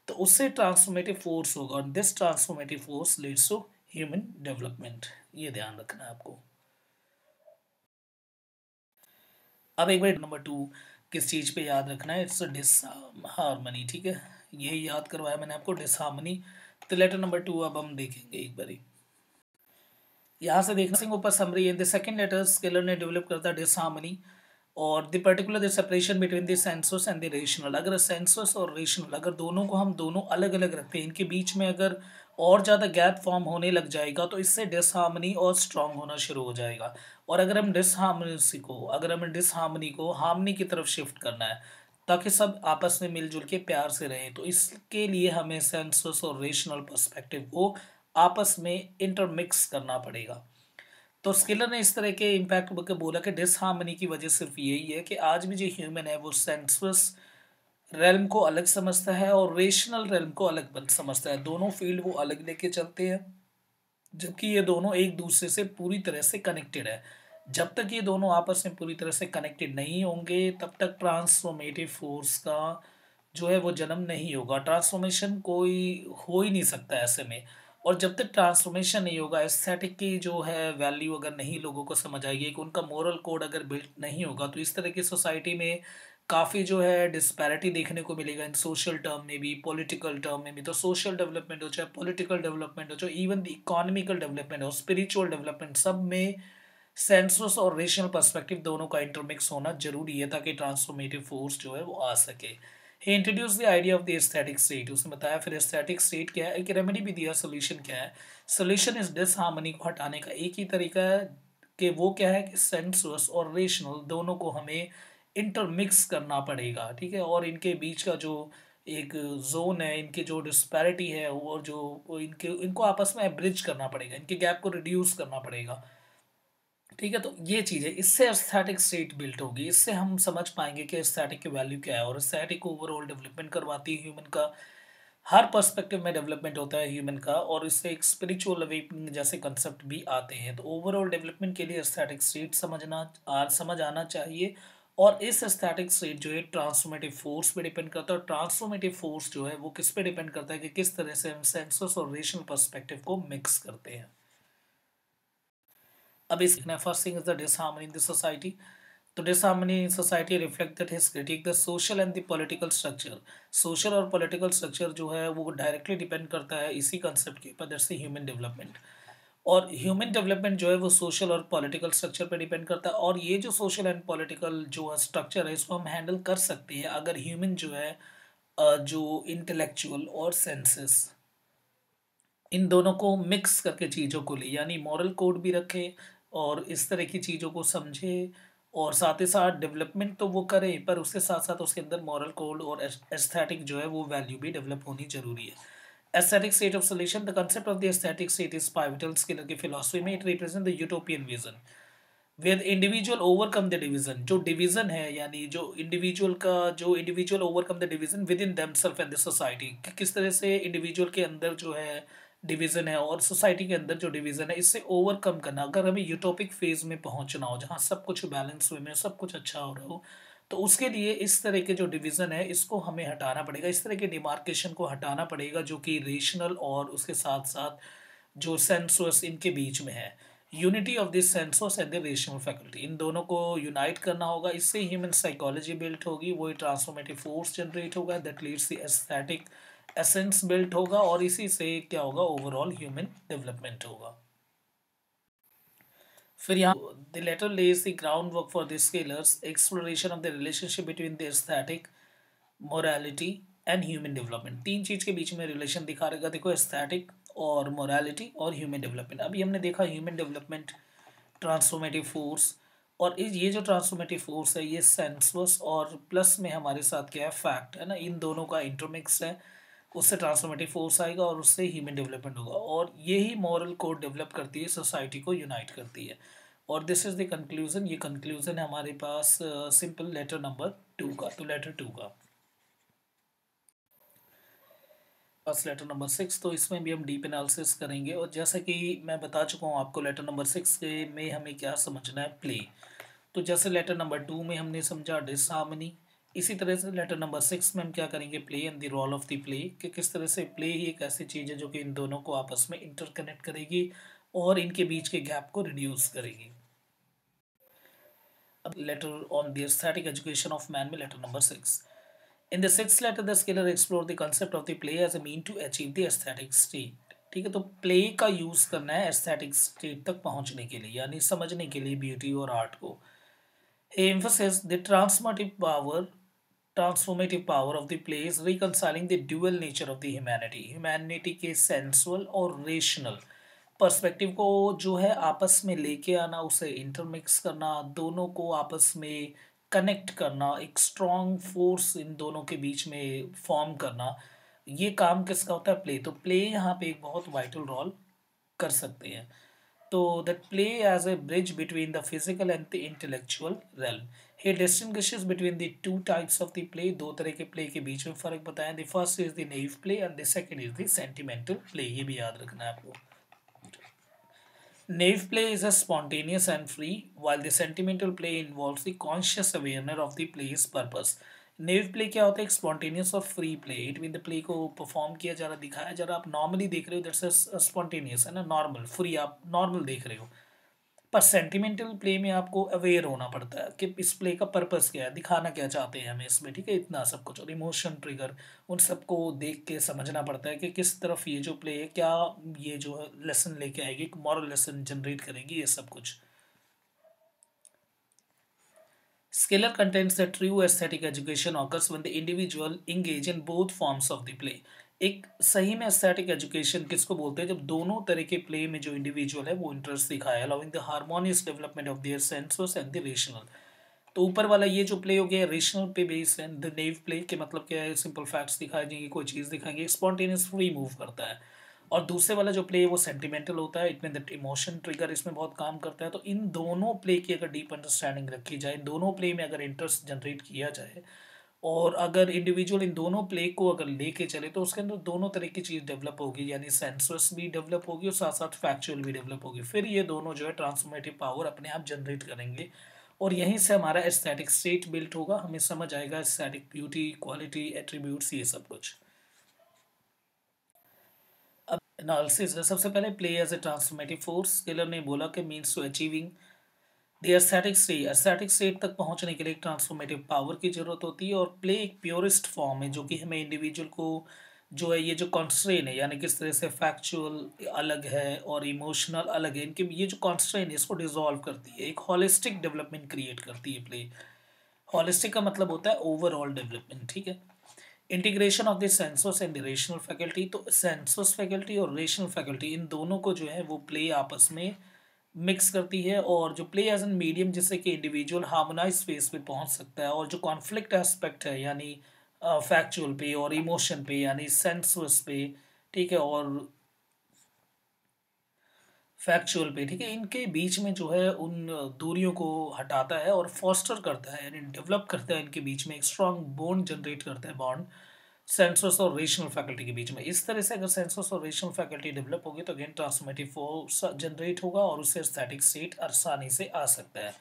तो उससे ट्रांसफॉर्मेटिव फोर्स होगा और this transformative force leads to human development. ये ध्यान रखना है आपको। अब एक बार नंबर 2 किस चीज़ पे याद रखना है, इट्स डिसहार्मनी। ठीक है, ये याद करवाया मैंने आपको, डिसहार्मनी। तो लेटर नंबर 2 अब हम देखेंगे एक बारी। यहाँ से देखना सिंह ऊपर summary in the second letter Schiller ने डेवलप करता है डिसहार्मनी और the particular the separation between the senses and the rational. अगर सेंसस और रेशनल अगर दोनों को हम दोनों अलग अलग रखते हैं, इनके बीच में अगर और ज़्यादा गैप फॉर्म होने लग जाएगा तो इससे डिसहार्मनी और स्ट्रांग होना शुरू हो जाएगा। और अगर हमें डिसहार्मनी को हार्मनी की तरफ शिफ्ट करना है ताकि सब आपस में मिलजुल के प्यार से रहें, तो इसके लिए हमें सेंसस और रेशनल पर्सपेक्टिव को आपस में इंटरमिक्स करना पड़ेगा। तो स्किलर ने इस तरह के इम्पैक्ट के बोला कि डिसहार्मनी की वजह सिर्फ यही है कि आज भी जो ह्यूमन है वो सेंसुअस रेल्म को अलग समझता है और रेशनल रेल्म को अलग समझता है। दोनों फील्ड वो अलग लेके चलते हैं जबकि ये दोनों एक दूसरे से पूरी तरह से कनेक्टेड है। जब तक ये दोनों आपस में पूरी तरह से कनेक्टेड नहीं होंगे तब तक ट्रांसफॉर्मेटिव फोर्स का जो है वो जन्म नहीं होगा। ट्रांसफॉर्मेशन कोई हो ही नहीं सकता ऐसे में। और जब तक ट्रांसफॉर्मेशन नहीं होगा, एस्थेटिक की जो है वैल्यू अगर नहीं लोगों को समझ आएगी, कि उनका मोरल कोड अगर बिल्ट नहीं होगा, तो इस तरह की सोसाइटी में काफ़ी जो है डिस्पैरिटी देखने को मिलेगा इन सोशल टर्म में भी, पॉलिटिकल टर्म में भी। तो सोशल डेवलपमेंट हो चाहे पॉलिटिकल डेवलपमेंट हो चाहे इवन द इकोनॉमिकल डेवलपमेंट हो, स्पिरिचुअल डेवलपमेंट, सब में सेंसस और रेशनल पर्सपेक्टिव दोनों का इंटरमिक्स होना जरूरी है ताकि ट्रांसफॉर्मेटिव फोर्स जो है वो आ सके। He introduce the idea of the aesthetic state. उसने बताया फिर एस्थेटिक स्टेट क्या है, एक रेमेडी भी दिया, सोल्यूशन क्या है। सोल्यूशन इस डिसहार्मनी को हटाने का एक ही तरीका है कि वो क्या है कि सेंसस और रेशनल दोनों को हमें इंटरमिक्स करना पड़ेगा। ठीक है, और इनके बीच का जो एक जोन है, इनके जो डिस्पैरिटी है और जो इनके इनको आपस में ब्रिज करना पड़ेगा, इनके गैप को रिड्यूस करना पड़ेगा। ठीक है, तो ये चीज़ है, इससे एस्थेटिक स्टेट बिल्ट होगी। इससे हम समझ पाएंगे कि एस्थेटिक की वैल्यू क्या है और एस्थेटिक ओवरऑल डेवलपमेंट करवाती है ह्यूमन का। हर पर्सपेक्टिव में डेवलपमेंट होता है ह्यूमन का और इससे एक स्पिरिचुअल अवेकनिंग जैसे कंसेप्ट भी आते हैं। तो ओवरऑल डेवलपमेंट के लिए एस्थेटिक स्टेट समझ आना चाहिए। और इस एस्थेटिक स्टेट जो है ट्रांसफॉर्मेटिव फोर्स पे डिपेंड करता है। और ट्रांसफॉर्मेटिव फोर्स जो है वो किस पे डिपेंड करता है कि किस तरह से हम सेंसस और रेशनल पर्सपेक्टिव को मिक्स करते हैं। अब इस first thing is the disharmony in the society. तो disharmony in society reflect that his critic the social and the political structure. Social और पॉलिटिकल स्ट्रक्चर जो है वो डायरेक्टली डिपेंड करता है इसी कंसेप्ट के ऊपर, दैट्स ह्यूमन डेवलपमेंट। और ह्यूमन डेवलपमेंट जो है वो सोशल और पॉलिटिकल स्ट्रक्चर पे डिपेंड करता है। और ये जो सोशल एंड पॉलिटिकल जो स्ट्रक्चर है इसको हम हैंडल कर सकते हैं अगर ह्यूमन जो है जो इंटेलेक्चुअल और सेंसेस इन दोनों को मिक्स करके चीज़ों को ले, यानी मॉरल कोड भी रखे और इस तरह की चीज़ों को समझे और साथ ही साथ डेवलपमेंट तो वो करे पर उसके साथ साथ उसके अंदर मॉरल कोड और एस्थेटिक जो है वो वैल्यू भी डेवलप होनी जरूरी है। Aesthetic state of solution, the concept of the aesthetic state is pivotal Schiller की फिलोसफी में। It represent the utopian vision. With individual overcome the division, जो डिवीजन है यानी जो individual overcome the division within themselves and the society, कि किस तरह से इंडिविजुअल के अंदर जो है डिवीजन है और सोसाइटी के अंदर जो डिवीजन है इससे ओवरकम करना। अगर हमें यूटोपिक फेज में पहुंचना हो जहां सब कुछ बैलेंस वे में सब कुछ अच्छा हो रहा हो, तो उसके लिए इस तरह के जो डिवीजन है इसको हमें हटाना पड़ेगा, इस तरह के डिमार्केशन को हटाना पड़ेगा जो कि रेशनल और उसके साथ साथ जो सेंसस इनके बीच में है। Unity of this senses and the rational faculty, इन दोनों को यूनाइट करना होगा, इससे ह्यूमन साइकोलॉजी बिल्ट होगी, वही ट्रांसफॉर्मेटिव फोर्स जनरेट होगा that leads the aesthetic essence built होगा, और इसी से क्या होगा, ओवरऑल ह्यूमन डेवलपमेंट होगा। फिर यहाँ the letter lays the groundwork for the Schiller's exploration of the relationship between the aesthetic, morality and human development. तीन चीज के बीच में रिलेशन दिखा रहेगा, देखो एस्थेटिक और मोरालिटी और ह्यूमन डेवलपमेंट। अभी हमने देखा ह्यूमन डेवलपमेंट, ट्रांसफॉर्मेटिव फोर्स, और ये जो ट्रांसफॉर्मेटिव फोर्स है ये सेंसस और प्लस में हमारे साथ क्या है, फैक्ट है ना, इन दोनों का इंटरमिक्स है, उससे ट्रांसफॉर्मेटिव फोर्स आएगा और उससे ह्यूमन डेवलपमेंट होगा, और यही मॉरल कोड डेवलप करती है, सोसाइटी को यूनाइट करती है। और दिस इज द कंक्लूजन, ये कंक्लूजन है हमारे पास सिंपल लेटर नंबर 2 का। तो लेटर 2 का बस लेटर नंबर 6, तो इसमें भी हम डीप एनालिसिस करेंगे, और जैसा कि मैं बता चुका हूँ आपको लेटर नंबर 6 के में हमें क्या समझना है, प्ले। तो जैसे लेटर नंबर 2 में हमने समझा डिसहार्मनी, इसी तरह से लेटर नंबर 6 में हम क्या करेंगे, play and the role of the play, कि किस तरह से प्ले ही एक ऐसी चीज़ है जो कि इन दोनों को आपस में इंटरकनेक्ट करेगी और इनके बीच के गैप को रिड्यूस करेगी। अब letter on the aesthetic education of man में letter number 6। In the sixth letter, the scholar explore the concept of the play as a mean to achieve the aesthetic state। ठीक है, तो play का use करना है aesthetic state तक पहुंचने के लिए, यानी समझने के लिए ब्यूटी और आर्ट को। Emphasis the transformative power of the play is reconciling the dual nature of the humanity के sensual और rational पर्सपेक्टिव को जो है आपस में लेके आना, उसे इंटरमिक्स करना, दोनों को आपस में कनेक्ट करना, एक स्ट्रॉन्ग फोर्स इन दोनों के बीच में फॉर्म करना, ये काम किसका होता है, प्ले। तो प्ले यहाँ पे एक बहुत वाइटल रोल कर सकते हैं। तो that play as a bridge between the physical and the intellectual realm. He distinguishes between the two types of the play, दो तरह के प्ले के बीच में फर्क बताया। The first is the naive play and the second is the sentimental play, ये भी याद रखना है आपको। Naive play is a spontaneous and free, while the sentimental play involves the conscious awareness of the play's purpose। Naive play क्या होता है, एक स्पॉन्टेनियस और free play, it mean the play को परफॉर्म किया जा रहा, दिखाया जा रहा, आप नॉर्मली देख रहे हो, दैट्स स्पॉन्टेनियस है ना, नॉर्मल फ्री, आप नॉर्मल देख रहे हो। पर सेंटिमेंटल प्ले में आपको अवेयर होना पड़ता है कि इस प्ले का पर्पस क्या है, दिखाना क्या चाहते हैं हमें इसमें, ठीक है, इतना सब कुछ, और इमोशन ट्रिगर, उन सबको देख के समझना पड़ता है कि किस तरफ ये जो प्ले है क्या, ये जो है लेसन लेके आएगी, मॉरल लेसन जनरेट करेगी, ये सब कुछ। Scalar contends that true aesthetic education occurs when the individual engage in both forms of the play। एक सही में एस्थेटिक एजुकेशन किसको बोलते हैं, जब दोनों तरह के प्ले में जो इंडिविजुअल है वो इंटरेस्ट दिखाए, allowing the harmonious development of their census and the rational. तो ऊपर वाला ये जो प्ले हो गया रेशनल पे बेस्ड है, द नेव प्ले के मतलब क्या है, सिंपल फैक्ट्स दिखाई देंगे, कोई चीज़ दिखाएंगे, स्पॉन्टेनियस फ्री मूव करता है। और दूसरे वाला जो प्ले है वो सेंटिमेंटल होता है, it mean that emotion trigger इसमें बहुत काम करता है। तो इन दोनों प्ले की अगर डीप अंडरस्टैंडिंग रखी जाए, दोनों प्ले में अगर इंटरेस्ट जनरेट किया जाए, और अगर इंडिविजुअल इन दोनों प्ले को अगर लेके चले, तो उसके अंदर दोनों तरह की चीज़ डेवलप होगी, यानी सेंसस भी डेवलप होगी और साथ साथ फैक्चुअल भी डेवलप होगी। फिर ये दोनों जो है ट्रांसफॉर्मेटिव पावर अपने आप जनरेट करेंगे, और यहीं से हमारा एस्थेटिक स्टेट बिल्ट होगा, हमें समझ आएगा एस्थेटिक ब्यूटी, क्वालिटी, एट्रीब्यूट्स, ये सब कुछ। अब एनालिसिस है, सबसे पहले play as a transformative force, Schiller ने बोला कि means to achieving the aesthetic state तक पहुंचने के लिए एक ट्रांसफॉर्मेटिव पावर की जरूरत होती है, और प्ले एक प्योरिस्ट फॉर्म है जो कि हमें इंडिविजुअल को जो है, ये जो कॉन्स्ट्रेन है, यानी किस तरह से फैक्चुअल अलग है और इमोशनल अलग है, इनके ये जो कॉन्स्ट्रेन है इसको डिसॉल्व करती है, एक हॉलिस्टिक डेवलपमेंट क्रिएट करती है प्ले। हॉलिस्टिक का मतलब होता है ओवरऑल डेवलपमेंट, ठीक है। Integration of the senses and the rational faculty, तो सेंसस फैकल्टी और रेशनल फैकल्टी इन दोनों को जो है वो प्ले आपस में मिक्स करती है, और जो प्ले एज एन मीडियम जिससे कि इंडिविजुअल हार्मोनाइज फेस पे पहुंच सकता है, और जो कॉन्फ्लिक्ट एस्पेक्ट है यानी फैक्चुअल पे और इमोशन पे यानी सेंसस पे, ठीक है, और फैक्चुअल पे, ठीक है, इनके बीच में जो है उन दूरियों को हटाता है और फॉस्टर करता है, यानी डेवलप करता है, इनके बीच में एक स्ट्रांग बॉन्ड जनरेट करता है, बॉन्ड सेंसर्स और रेशनल फैकल्टी के बीच में। इस तरह से अगर सेंसर्स और रेशनल फैकल्टी डेवलप होगी तो अगेन ट्रांसफॉर्मेटिव फोर्स जनरेट होगा और उससे एस्थेटिक स्टेट आसानी से आ सकता है।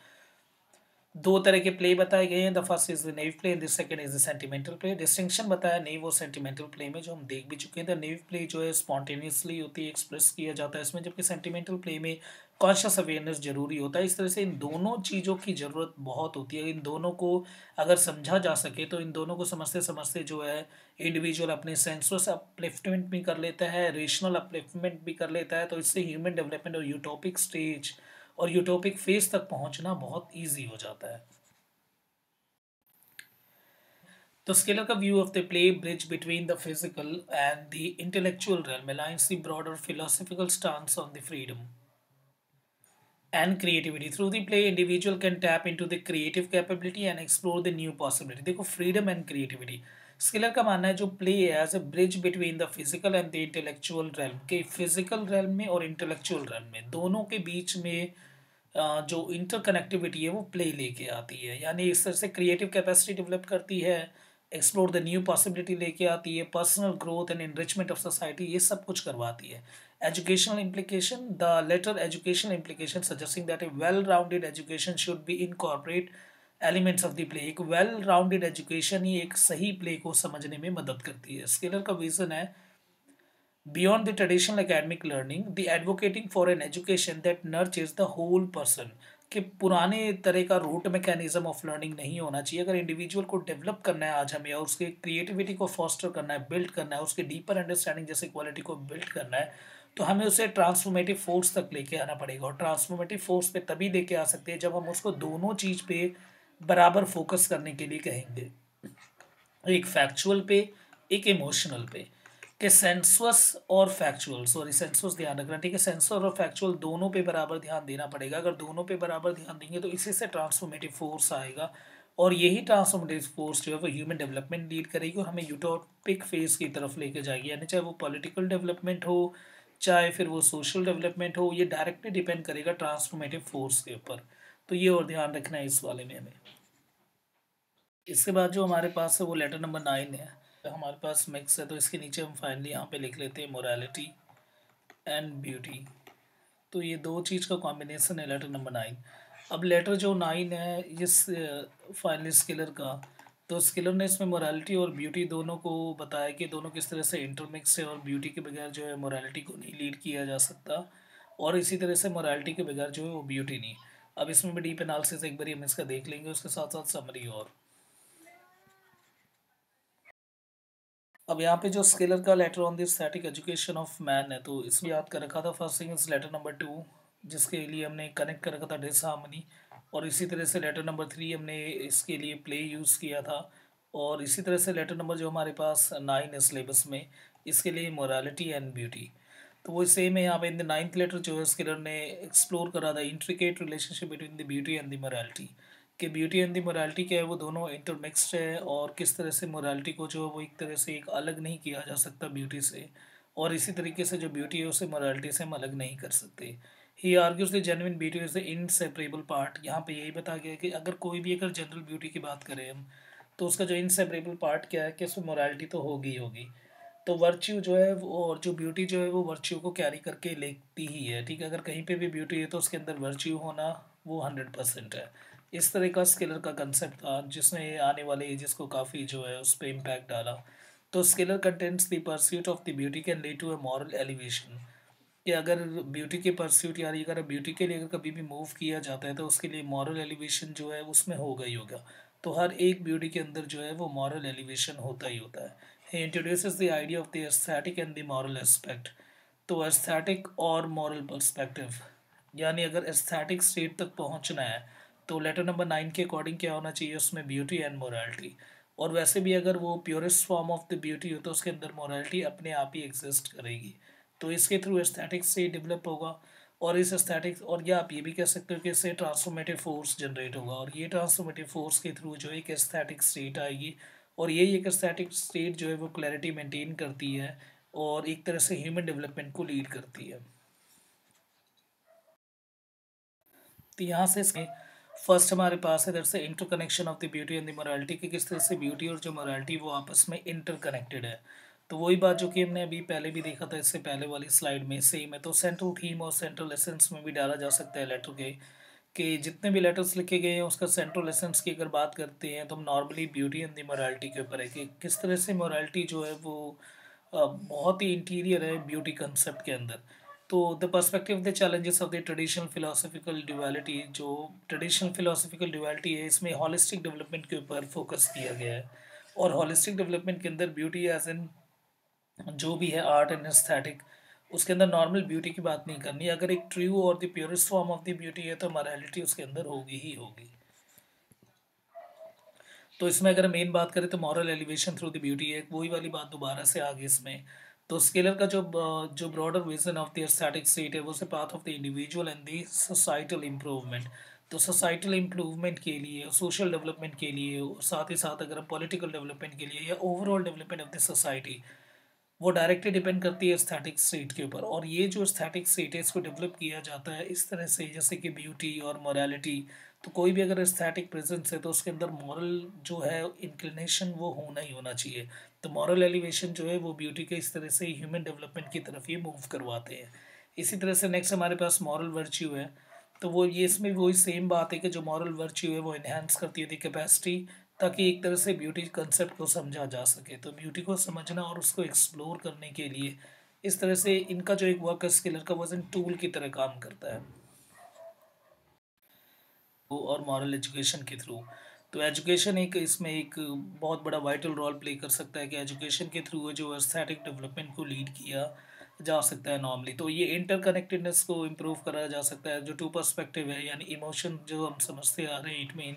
दो तरह के प्ले बताए गए हैं। The first is the naive play and the second is the sentimental play. Distinction बताया नेव और सेंटिमेंटल प्ले में, जो हम देख भी चुके हैं। द नेव प्ले जो है स्पॉन्टेनियसली होती है, एक्सप्रेस किया जाता है इसमें, जबकि सेंटिमेंटल प्ले में कॉन्शियस अवेयरनेस जरूरी होता है। इस तरह से इन दोनों चीज़ों की ज़रूरत बहुत होती है। इन दोनों को अगर समझा जा सके तो इन दोनों को समझते समझते जो है इंडिविजुअल अपने सेंसस अपलिफ्टमेंट भी कर लेता है, रेशनल अपलिफ्टमेंट भी कर लेता है। तो इससे ह्यूमन डेवलपमेंट और यूटोपिक स्टेज और यूटोपिक फेज तक पहुंचना बहुत ईजी हो जाता है। तो स्केलर का view of the play bridge between the physical and the intellectual realm aligns the broader philosophical stance on the freedom and creativity. Through the play, individual can tap into the creative capability and explore the new possibility. देखो freedom and creativity, Schiller का मानना है जो play है as a bridge between the physical and the intellectual realm, के physical realm में और intellectual realm में दोनों के बीच में जो इंटरकनेक्टिविटी है वो प्ले लेके आती है। यानी इस तरह से क्रिएटिव कैपेसिटी डेवलप करती है, एक्सप्लोर द न्यू पॉसिबिलिटी लेके आती है, personal growth and enrichment of society, ये सब कुछ करवाती है। Educational implication, the letter educational implication suggesting that a well rounded education should be incorporate elements of the play. एक वेल राउंडेड एजुकेशन ही एक सही प्ले को समझने में मदद करती है। स्किलर का विजन है beyond the traditional academic learning, the advocating for an education that nurtures the whole person, कि पुराने तरह का रूट मैकेनिज्म ऑफ लर्निंग नहीं होना चाहिए। अगर इंडिविजुअल को डेवलप करना है आज हमें, और उसके क्रिएटिविटी को फॉस्टर करना है, बिल्ड करना है, उसके डीपर अंडरस्टैंडिंग जैसे क्वालिटी को बिल्ड करना है, तो हमें उसे ट्रांसफॉर्मेटिव फोर्स तक लेके आना पड़ेगा। और ट्रांसफॉर्मेटिव फोर्स पे तभी लेके आ सकते हैं जब हम उसको दोनों चीज़ पे बराबर फोकस करने के लिए कहेंगे, एक फैक्चुअल पे, एक इमोशनल पे। कि सेंसुअस और फैक्चुअल, सॉरी सेंसुअस ध्यान रखना, ठीक है, सेंसुअस और फैक्चुअल दोनों पे बराबर ध्यान देना पड़ेगा। अगर दोनों पे बराबर ध्यान देंगे तो इसी से ट्रांसफॉर्मेटिव फोर्स आएगा, और यही ट्रांसफॉर्मेटिव फोर्स जो है वो ह्यूमन डेवलपमेंट लीड करेगी और हमें यूटोपिक फेज की तरफ लेके जाएगी। यानी चाहे वो पॉलिटिकल डेवलपमेंट हो, चाहे फिर वो सोशल डेवलपमेंट हो, ये डायरेक्टली डिपेंड करेगा ट्रांसफॉर्मेटिव फोर्स के ऊपर। तो ये और ध्यान रखना है इस वाले में हमें। इसके बाद जो हमारे पास है वो लेटर नंबर 9 है। हमारे पास मिक्स है, तो इसके नीचे हम फाइनली यहाँ पे लिख लेते हैं मोरालिटी एंड ब्यूटी। तो ये दो चीज़ का कॉम्बिनेशन है लेटर नंबर 9। अब लेटर जो 9 है इस फाइनली स्किलर का, तो स्किलर ने इसमें मोरालिटी और ब्यूटी दोनों को बताया कि दोनों किस तरह से इंटरमिक्स है, और ब्यूटी के बगैर जो है मोरालिटी को नहीं लीड किया जा सकता, और इसी तरह से मोरालिटी के बगैर जो है वो ब्यूटी नहीं। अब इसमें भी डीप एनालिसिस एक बार हम इसका देख लेंगे, उसके साथ साथ समरी। और अब यहाँ पे जो स्केलर का letter on the aesthetic education of man है, तो इसमें याद कर रखा था first thing is letter number 2, जिसके लिए हमने कनेक्ट कर रखा था डिसहार्मनी, और इसी तरह से लेटर नंबर 3 हमने इसके लिए प्ले यूज़ किया था, और इसी तरह से लेटर नंबर जो हमारे पास 9 है सिलेबस में, इसके लिए मोरालिटी एंड ब्यूटी। तो वो सेम है यहाँ पे इन द 9th लेटर जो है स्किलर ने एक्सप्लोर करा था intricate relationship between the beauty and the morality, कि ब्यूटी एंड दी मोरालिटी क्या है, वो दोनों इंटरमिक्स्ड है, और किस तरह से मोरालिटी को जो है वो एक तरह से एक अलग नहीं किया जा सकता ब्यूटी से, और इसी तरीके से जो ब्यूटी है उसे मोरालिटी से हम अलग नहीं कर सकते। He argues the genuine beauty is the inseparable part. यहाँ पे यही बता गया कि अगर कोई भी अगर जनरल ब्यूटी की बात करें हम, तो उसका जो इनसेपरेबल पार्ट क्या है कि उसमें मोरालिटी तो होगी होगी। तो वर्च्यू जो है वो, और जो ब्यूटी जो है वो वर्च्यू को कैरी करके लेती ही है, ठीक है। अगर कहीं पे भी ब्यूटी है तो उसके अंदर वर्च्यू होना वो 100% है। इस तरह का स्किलर का कंसेप्ट था, जिसने आने वाले एजेस को काफ़ी जो है उस पर इम्पैक्ट डाला। तो Schiller contends the pursuit of the beauty can lead to a moral elevation, कि अगर ब्यूटी के परस्यूट, यानी अगर ब्यूटी के लिए अगर कभी भी मूव किया जाता है तो उसके लिए मॉरल एलिवेशन जो है उसमें होगा ही होगा। तो हर एक ब्यूटी के अंदर जो है वो मॉरल एलिवेशन होता ही होता है। He introduces the idea of the aesthetic and the moral aspect. तो एस्थेटिक और मॉरल पर्सपेक्टिव, यानी अगर एस्थेटिक स्टेट तक पहुंचना है तो लेटर नंबर 9 के अकॉर्डिंग क्या होना चाहिए उसमें, ब्यूटी एंड मोरालिटी। और वैसे भी अगर वो purest form of the beauty हो तो उसके अंदर मोरालिटी अपने आप ही एग्जिस्ट करेगी। तो इसके थ्रू एस्थेटिक से डेवलप होगा, और इस एस्थेटिक्स, और या आप ये भी कह सकते हो कि इससे ट्रांसफॉर्मेटिव फोर्स जनरेट होगा, और ये ट्रांसफॉर्मेटिव फोर्स के थ्रू जो एक एस्थेटिक स्टेट आएगी, और यही एक एस्थेटिक स्टेट जो है वो क्लैरिटी मेंटेन करती है और एक तरह से ह्यूमन डेवलपमेंट को लीड करती है। तो यहाँ से फर्स्ट हमारे पास है that's interconnection of the beauty and the morality, कि किस तरह से ब्यूटी और जो मोरालिटी वो आपस में इंटरकनेक्टेड है। तो वही बात जो कि हमने अभी पहले भी देखा था, इससे पहले वाली स्लाइड में सेम है। तो सेंट्रल थीम और सेंट्रल एसेंस में भी डाला जा सकता है लेटर के, कि जितने भी लेटर्स लिखे गए हैं उसका सेंट्रल एसेंस की अगर बात करते हैं तो हम normally beauty and the morality के ऊपर है, कि किस तरह से मोरालिटी जो है वो बहुत ही इंटीरियर है ब्यूटी कंसेप्ट के अंदर। तो the perspective the challenges of the traditional philosophical duality, जो ट्रेडिशनल फिलोसफिकल ड्यूअलिटी है इसमें हॉलिस्टिक डेवलपमेंट के ऊपर फोकस किया गया है। और हॉलिस्टिक डेवलपमेंट के अंदर ब्यूटी एज इन जो भी है आर्ट एंड एस्थेटिक, उसके अंदर नॉर्मल ब्यूटी की बात नहीं करनी। अगर एक ट्रू और the purest form of the beauty है तो मॉरलिटी उसके अंदर होगी ही होगी। तो इसमें अगर मेन बात करें तो moral elevation through the beauty है, वही वाली बात दोबारा से आगे इसमें। तो स्केलर का जो broader vision of the aesthetic state है वो से path of the individual and the societal improvement. तो सोसाइटल इम्प्रूवमेंट के लिए, सोशल डेवलपमेंट के लिए, और साथ ही साथ अगर हम पॉलिटिकल डेवलपमेंट के लिए या overall development of the society, वो डायरेक्टली डिपेंड करती है एस्थेटिक स्टेट के ऊपर। और ये जो एस्थेटिक स्टेट है इसको डेवलप किया जाता है इस तरह से, जैसे कि ब्यूटी और मोरालिटी। तो कोई भी अगर एस्थेटिक प्रेजेंस है तो उसके अंदर मॉरल जो है इंक्लिनेशन वो होना ही होना चाहिए। तो मॉरल एलिवेशन जो है वो ब्यूटी के इस तरह से ह्यूमन डेवलपमेंट की तरफ ये मूव करवाते हैं। इसी तरह से नेक्स्ट हमारे पास मॉरल वर्च्यू है। तो वो ये इसमें वही सेम बात है कि जो मॉरल वर्च्यू है वो इन्हेंस करती है दी कैपेसिटी, ताकि एक तरह से ब्यूटी कंसेप्ट को समझा जा सके। तो ब्यूटी को समझना और उसको एक्सप्लोर करने के लिए इस तरह से इनका जो एक वर्क स्किलर का वजन टूल की तरह काम करता है। और मॉरल एजुकेशन के थ्रू, तो एजुकेशन एक इसमें एक बहुत बड़ा वाइटल रोल प्ले कर सकता है, कि एजुकेशन के थ्रू जो एस्थेटिक डेवलपमेंट को लीड किया जा सकता है नॉर्मली। तो ये इंटरकनेक्टेडनेस को इम्प्रूव करा जा सकता है। जो टू पर्सपेक्टिव है यानी इमोशन जो हम समझते आ रहे हैं, it mean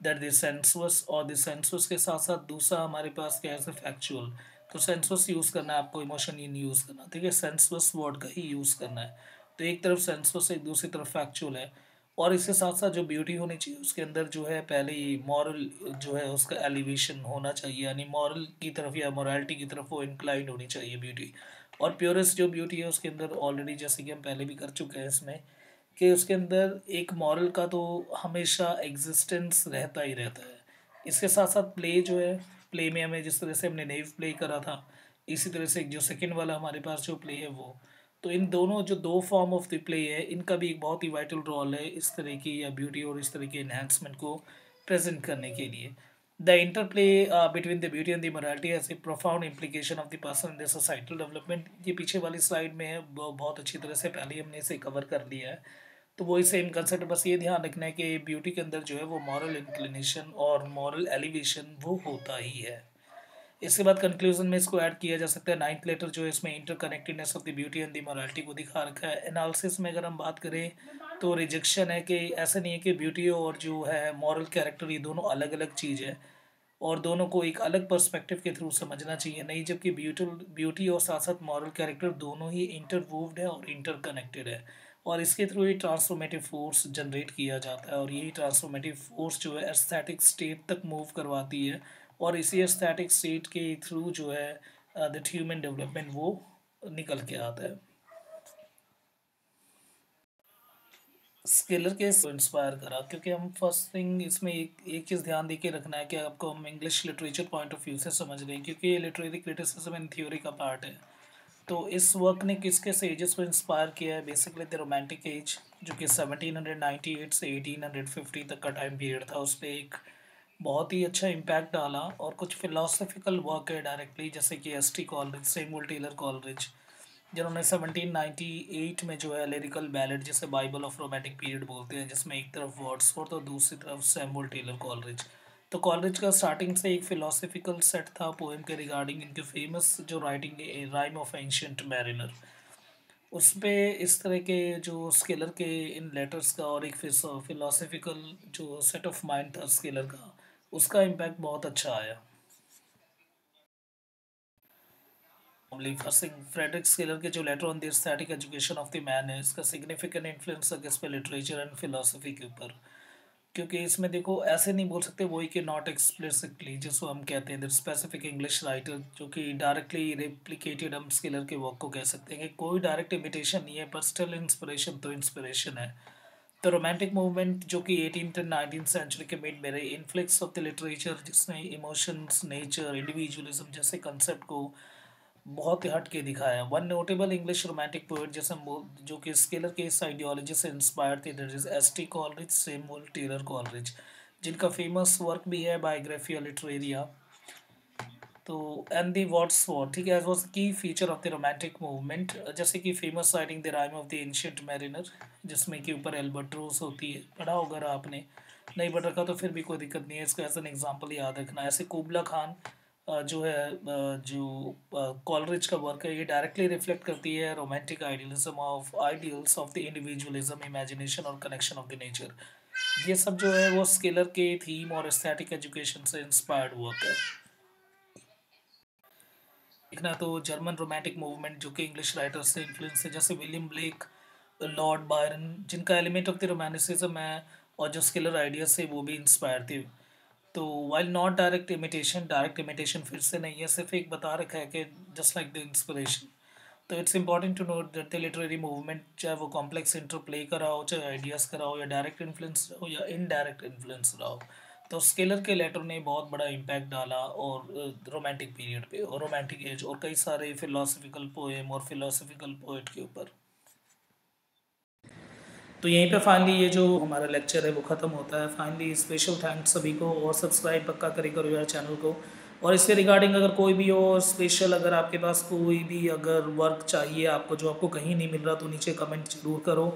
that the sensuous, और द सेंसुअस के साथ साथ दूसरा हमारे पास क्या है फैक्चुअल। तो सेंसुअस यूज़ करना है आपको, इमोशन ये नहीं यूज़ करना, ठीक है, सेंसुअस वर्ड का ही यूज़ करना है। तो एक तरफ सेंसुअस है, एक दूसरी तरफ फैक्चुअल है। और इसके साथ साथ जो ब्यूटी होनी चाहिए उसके अंदर जो है पहले ही मॉरल जो है उसका एलिवेशन होना चाहिए, यानी मॉरल की तरफ या मोरालिटी की तरफ वो इंक्लाइंड होनी चाहिए ब्यूटी। और प्योरेस्ट जो ब्यूटी है उसके अंदर ऑलरेडी जैसे कि हम पहले भी कर चुके हैं इसमें, कि उसके अंदर एक मॉरल का तो हमेशा एग्जिस्टेंस रहता ही रहता है। इसके साथ साथ प्ले जो है, प्ले में हमें जिस तरह से हमने नेव प्ले करा था, इसी तरह से जो सेकंड वाला हमारे पास जो प्ले है वो, तो इन दोनों जो दो फॉर्म ऑफ द प्ले है इनका भी एक बहुत ही वाइटल रोल है इस तरह की या ब्यूटी और इस तरह के इन्हांसमेंट को प्रेजेंट करने के लिए। The interplay between the beauty and the morality has a profound implication of the person in the societal development. ये पीछे वाली स्लाइड में है, बहुत अच्छी तरह से पहले हमने इसे कवर कर लिया है। तो वही सेम कंसेप्ट, बस ये ध्यान रखना है कि ब्यूटी के अंदर जो है वो मॉरल इंक्लिनेशन और मॉरल एलिवेशन वो होता ही है। इसके बाद कंक्लूजन में इसको ऐड किया जा सकता है। नाइन्थ लेटर जो है इसमें interconnectedness of the beauty and the morality को दिखा रखा है। एनालिसिस में अगर हम बात करें तो रिजेक्शन है, कि ऐसा नहीं है कि ब्यूटी और जो है मॉरल कैरेक्टर ये दोनों अलग अलग चीज़ है और दोनों को एक अलग पर्सपेक्टिव के थ्रू समझना चाहिए, नहीं, जबकि ब्यूटी और साथ साथ मॉरल कैरेक्टर दोनों ही इंटरवूव्ड है और इंटरकनेक्टेड है। और इसके थ्रू ही ट्रांसफॉर्मेटिव फोर्स जनरेट किया जाता है, और यही ट्रांसफॉर्मेटिव फोर्स जो है एस्थेटिक स्टेट तक मूव करवाती है। और इसी एस्थेटिक स्टेट के थ्रू जो है द ह्यूमन डेवलपमेंट वो निकल के आता है। स्केलर के इंस्पायर करा, क्योंकि हम फर्स्ट थिंग इसमें एक चीज़ ध्यान दे के रखना है कि आपको हम English literature point of view से समझ रहे हैं, क्योंकि ये लिटरेरी क्रिटिसिज्म एंड थ्योरी का पार्ट है। तो इस वर्क ने किसके से एजेस को इंस्पायर किया है, बेसिकली द रोमांटिक एज, जो कि 1798 से 1850 तक का टाइम पीरियड था, उस पर एक बहुत ही अच्छा इम्पैक्ट डाला। और कुछ फिलोसफिकल वर्क है डायरेक्टली, जैसे कि S T Coleridge, Samuel Taylor Coleridge, जिन्होंने 1798 में जो है लिरिकल बैलेड, जिसे बाइबल ऑफ रोमांटिक पीरियड बोलते हैं, जिसमें एक तरफ वर्ड्सवर्थ और दूसरी तरफ सैमुअल टेलर कॉलरिज। तो कॉलरिज का स्टार्टिंग से एक फिलोसफिकल सेट था पोएम के रिगार्डिंग इनके फेमस जो writing rime of ancient mariner, उस पे इस तरह के जो स्केलर के इन लेटर्स का और एक फिलोसफिकल जो सेट ऑफ माइंड था स्केलर का, उसका इम्पैक्ट बहुत अच्छा आया। फर्स्ट फ्रेडरिक स्केलर के जो letter on the aesthetic education of the man है, इसका सिग्निफिकेंट इन्फ्लुएंस है किस पे, लिटरेचर एंड फिलोसफी के ऊपर। क्योंकि इसमें देखो ऐसे नहीं बोल सकते वही कि नॉट एक्सप्लिसिटली, जिसको हम कहते हैं दैट स्पेसिफिक इंग्लिश राइटर, जो कि डायरेक्टली रेप्लिकेटेड हम स्केलर के वर्क को कह सकते हैं, कि कोई डायरेक्ट इमिटेशन नहीं है पर स्टिल इंस्पिरेशन तो इंस्पिरेशन है। तो रोमांटिक मूवमेंट जो कि 18th एंड 19th सेंचुरी के मिड में रही, इन्फ्लुएंस ऑफ द लिटरेचर जिसने इमोशंस, नेचर, इंडिविजुअलिज्म जैसे कंसेप्ट को बहुत ही हट के दिखाया। One notable English romantic poet जैसे जो कि स्केलर के इस आइडियोलॉजी से इंस्पायर थे, that is S T. Coleridge, Samuel Taylor Coleridge, जिनका फेमस वर्क भी है बायोग्राफी लिटरेरिया। तो एंड दी वर्ड्सवर्थ, ठीक है, was key feature of the romantic movement, जैसे कि famous writing the rime of the ancient mariner, जिसमें कि ऊपर एल्बर्ट्रोस होती है, पढ़ा होगा आपने, नहीं पढ़ रखा तो फिर भी कोई दिक्कत नहीं है, इसको एज एन एग्जाम्पल याद रखना। ऐसे कुबला खान जो है जो कॉलरिज का वर्क है, ये डायरेक्टली रिफ्लेक्ट करती है romantic ideals of the individualism, imagination और कनेक्शन ऑफ द नेचर। ये सब जो है वो स्केलर के थीम और एस्थेटिक एजुकेशन से इंस्पायर्ड वर्क है। देखना तो जर्मन रोमांटिक मूवमेंट जो कि इंग्लिश राइटर्स से इन्फ्लुएंस है, जैसे विलियम ब्लेक, लॉर्ड बायरन, जिनका एलिमेंट ऑफ द रोमांटिसिज्म है, और जो स्केलर आइडिया से वो भी इंस्पायर थे। तो वाइल नॉट डायरेक्ट इमिटेशन फिर से नहीं है, सिर्फ एक बता रखा है कि जस्ट लाइक द इंस्पिरेशन। तो it's important to note that the literary movement, चाहे वो कॉम्प्लेक्स इंटरप्ले करा हो, चाहे आइडियाज़ करा हो, या डायरेक्ट इन्फ्लुएंस हो या इनडायरेक्ट इन्फ्लुएंस रहा हो, तो स्केलर के लेटर ने बहुत बड़ा इम्पैक्ट डाला और रोमांटिक पीरियड पे और रोमांटिक एज और कई सारे फिलोसफिकल पोएम और फिलोसफिकल पोएट के ऊपर। तो यहीं पे फाइनली ये जो हमारा लेक्चर है वो ख़त्म होता है। फाइनली स्पेशल थैंक्स सभी को, और सब्सक्राइब पक्का करो यार चैनल को। और इसके रिगार्डिंग अगर कोई भी हो स्पेशल, अगर आपके पास कोई भी अगर वर्क चाहिए आपको जो आपको कहीं नहीं मिल रहा, तो नीचे कमेंट जरूर करो।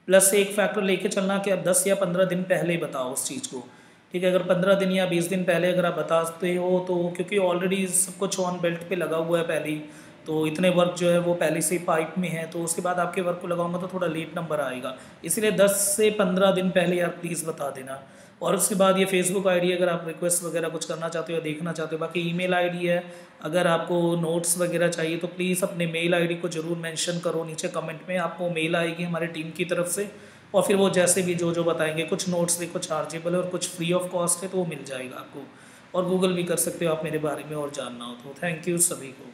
प्लस एक फैक्टर लेके चलना कि आप 10 या 15 दिन पहले ही बताओ उस चीज़ को, ठीक है। अगर 15 दिन या 20 दिन पहले अगर आप बताते हो तो, क्योंकि ऑलरेडी सब कुछ ऑन बेल्ट पे लगा हुआ है पहले ही, तो इतने वर्क जो है वो पहले से ही पाइप में है, तो उसके बाद आपके वर्क को लगाऊंगा तो थोड़ा लेट नंबर आएगा, इसलिए 10 से 15 दिन पहले यार प्लीज़ बता देना। और उसके बाद ये फेसबुक आईडी अगर आप रिक्वेस्ट वगैरह कुछ करना चाहते हो या देखना चाहते हो, बाकी ईमेल आईडी है, अगर आपको नोट्स वगैरह चाहिए तो प्लीज़ अपने मेल आईडी को ज़रूर मेंशन करो नीचे कमेंट में, आपको मेल आएगी हमारी टीम की तरफ से, और फिर वो जैसे भी जो जो बताएंगे, कुछ नोट्स देखो चार्जेबल है और कुछ फ्री ऑफ कॉस्ट है, तो वो मिल जाएगा आपको। और गूगल भी कर सकते हो आप मेरे बारे में और जानना हो तो। थैंक यू सभी को।